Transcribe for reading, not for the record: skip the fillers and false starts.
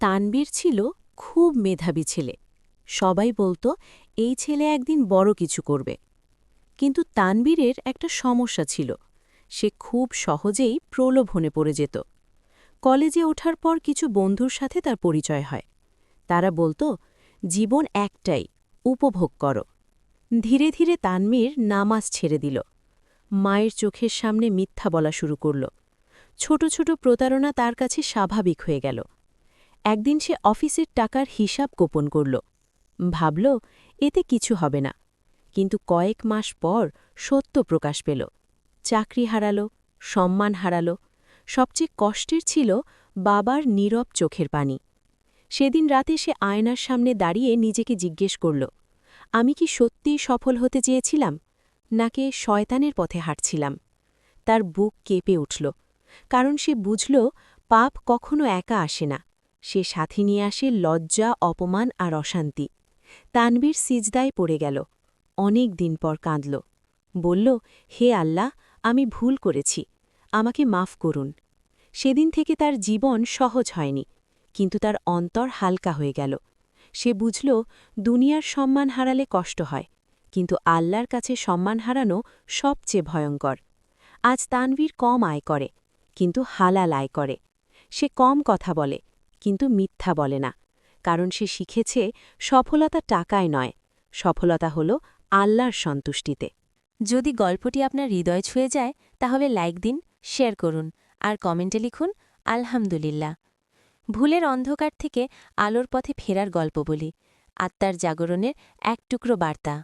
তানবীর ছিল খুব মেধাবী ছেলে। সবাই বলতো এই ছেলে একদিন বড় কিছু করবে। কিন্তু তানবীরের একটা সমস্যা ছিল, সে খুব সহজেই প্রলোভনে পড়ে যেত। কলেজে ওঠার পর কিছু বন্ধুর সাথে তার পরিচয় হয়। তারা বলতো, জীবন একটাই, উপভোগ করো। ধীরে ধীরে তানবীর নামাজ ছেড়ে দিল, মায়ের চোখের সামনে মিথ্যা বলা শুরু করল। ছোট ছোট প্রতারণা তার কাছে স্বাভাবিক হয়ে গেল। একদিন সে অফিসের টাকার হিসাব গোপন করল, ভাবল এতে কিছু হবে না। কিন্তু কয়েক মাস পর সত্য প্রকাশ পেল। চাকরি হারালো, সম্মান হারালো। সবচেয়ে কষ্টের ছিল বাবার নীরব চোখের পানি। সেদিন রাতে সে আয়নার সামনে দাঁড়িয়ে নিজেকে জিজ্ঞেস করল, আমি কি সত্যিই সফল হতে চেয়েছিলাম, নাকি শয়তানের পথে হাঁটছিলাম? তার বুক কেঁপে উঠল, কারণ সে বুঝল পাপ কখনো একা আসে না, সে সাথে নিয়ে আসে লজ্জা, অপমান আর অশান্তি। তানবীর সিজদায় পড়ে গেল, অনেক দিন পর কাঁদল, বলল, হে আল্লাহ, আমি ভুল করেছি, আমাকে মাফ করুন। সেদিন থেকে তার জীবন সহজ হয়নি, কিন্তু তার অন্তর হালকা হয়ে গেল। সে বুঝল দুনিয়ার সম্মান হারালে কষ্ট হয়, কিন্তু আল্লাহর কাছে সম্মান হারানো সবচেয়ে ভয়ঙ্কর। আজ তানবীর কম আয় করে, কিন্তু হালাল আয় করে। সে কম কথা বলে, কিন্তু মিথ্যা বলে না, কারণ সে শিখেছে সফলতা টাকায় নয়, সফলতা হল আল্লাহর সন্তুষ্টিতে। যদি গল্পটি আপনার হৃদয় ছুঁয়ে যায় তাহলে লাইক দিন, শেয়ার করুন আর কমেন্টে লিখুন আলহামদুলিল্লাহ। ভুলের অন্ধকার থেকে আলোর পথে ফেরার গল্প বলি, আত্মার জাগরণের এক টুকরো বার্তা।